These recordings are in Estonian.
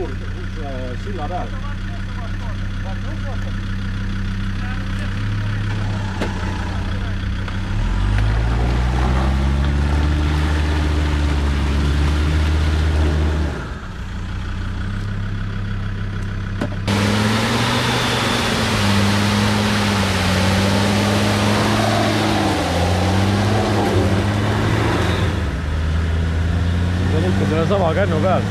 suur silla peal. Selle sama kännu peal.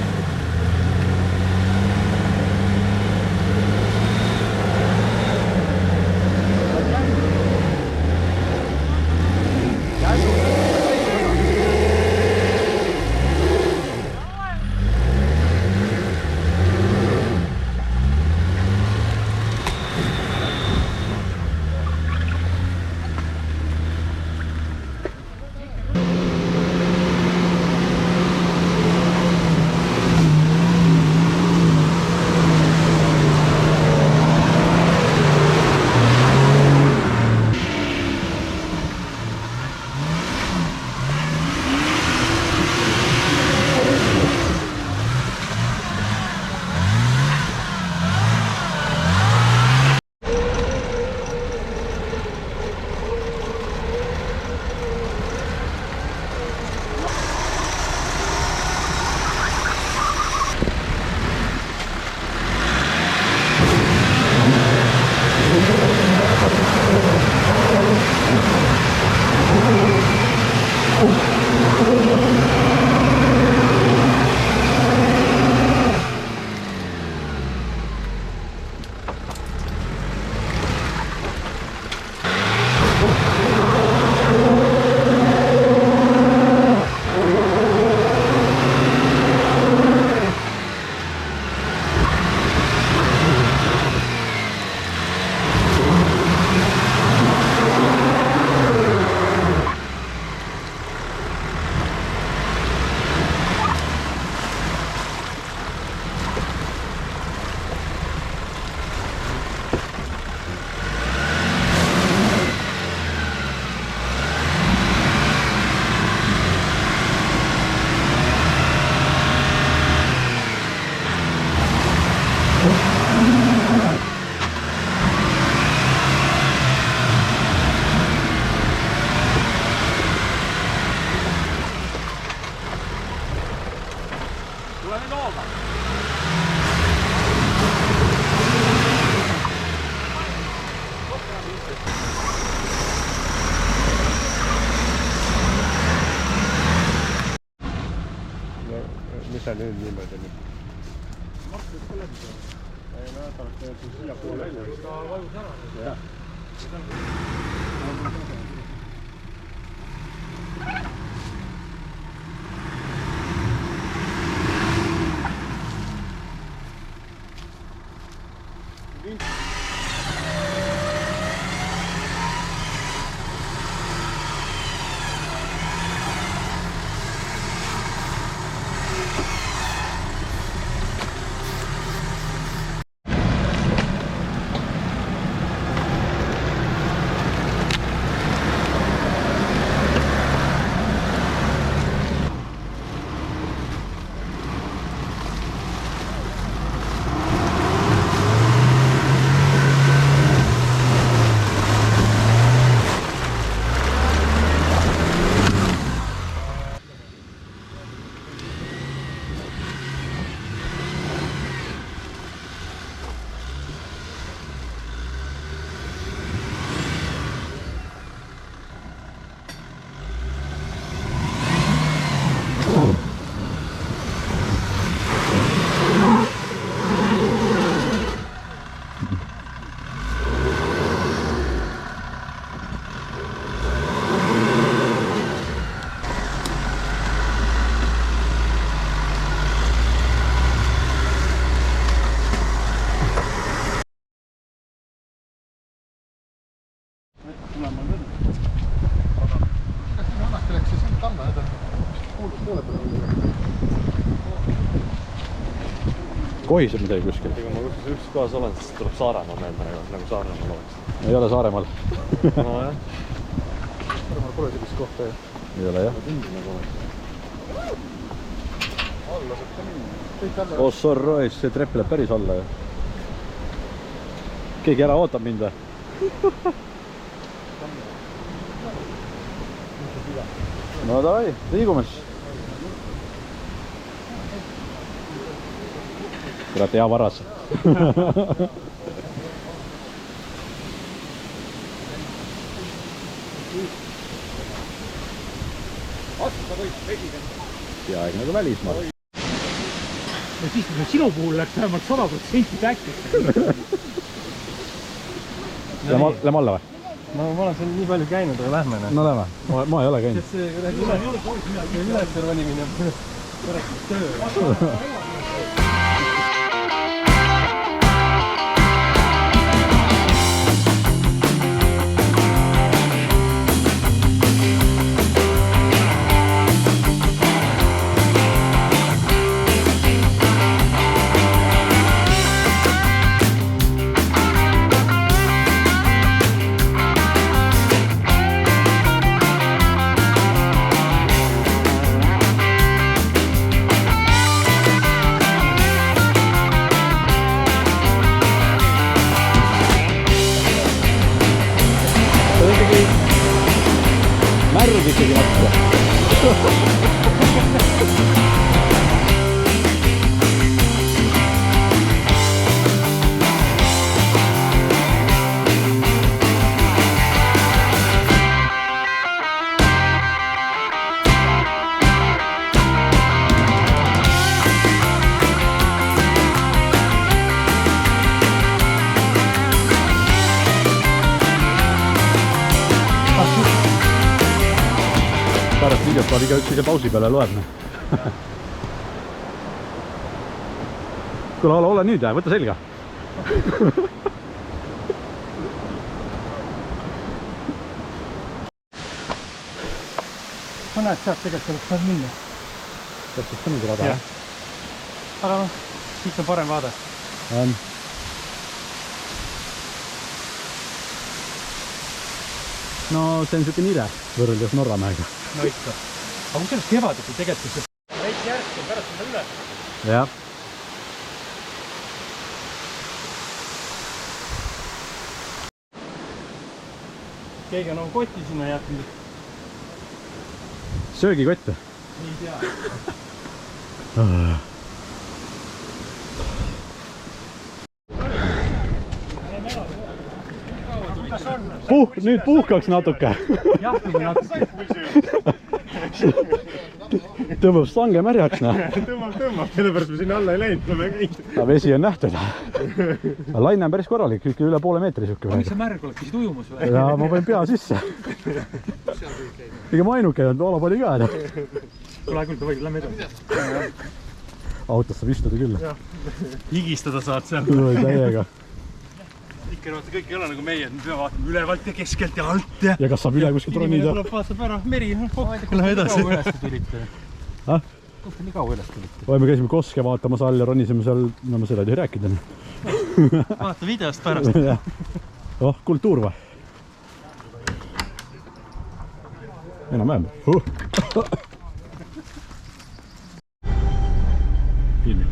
Mis sa nüüd niimoodi nüüd? Maksud ka läbi seal. Ei no, ta oleks teha siia poole välja. Ta vajus ära. Jah. Kohiseb midagi kuskil? Ega ma üks kohas olen, siis tuleb Saaremaa meelde nagu Saaremaal oleks. Ei ole Saaremaal. No jah. Saaremaal pole sellist kohta jah. Ei ole jah. alla saab ka minna. Kõik alla. Ossorrois, see trepp läheb päris alla ju. Keegi ära ootab mind või? No davai, liigume siis. Kurat, hea varas. Peaaegu nagu välismaal. Ja siis sinu puhul läks vähemalt 100% täkkesse. Lähme alla või? Ma olen siin nii palju käinud, aga lähme. No lähme, ma ei ole käinud. See üles ronimine on pärast töö. Märg ikkagi natuke. Pärast videot vaad igaüks ise pausi peale loeb. Kuule, ole nüüd ja võta selga. Ma näed, sealt tegelikult oleks saanud minna. Täpselt on mingi rada. Aga noh, siit on parem vaade. On. No see on siuke nire võrreldes Norramäega. No ikka. Aga kui sellest kevadeti tegelikult see veits järsk on pärast seda üle. Jah. Keegi on nagu koti sinna jätnud. Söögikotte. Nii tea. Nüüd puhkaks natuke. Jahtume natuke. Tõmbab stange märjaks. Tõmbab, sellepärast me sinna alla ei läinud. Vesi on nähtud. Laine on päris korralik, üle poole meetri siuke. Miks see märg oleks siis ujumus või? Ja ma panin pea sisse. Ega ma ainuke ei olnud, Oola pani ka. Tule küll, võid, lähme edu. Autos saab istuda küll. Higistada saad seal. Täiega. Ikka vaata, kõik ei ole nagu meie, me peame vaatama ülevalt ja keskelt ja alt ja... Ja kas saab üle kuskilt ronida? Inimene tuleb, vaatab ära, meri, lähe edasi. Kaua üles te tulite? Kus te nii kaua üles tulite? Me käisime Koske vaatamas all ja ronisime seal, no ma seda ei tohi rääkida. Vaata videost pärast. Oh, kultuur või? Enam-vähem. Filmi.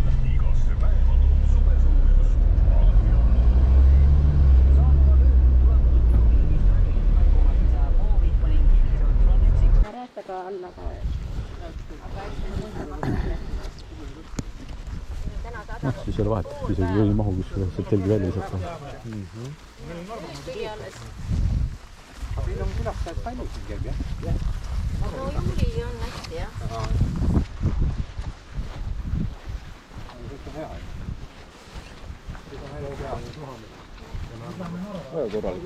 Alla ka. Siis ei ole vahet, isegi ei mahu kuskile, see telgi välja saab. Aga meil on külastajad palju siin käib, jah? No juuli on hästi, jah. Väga korralik.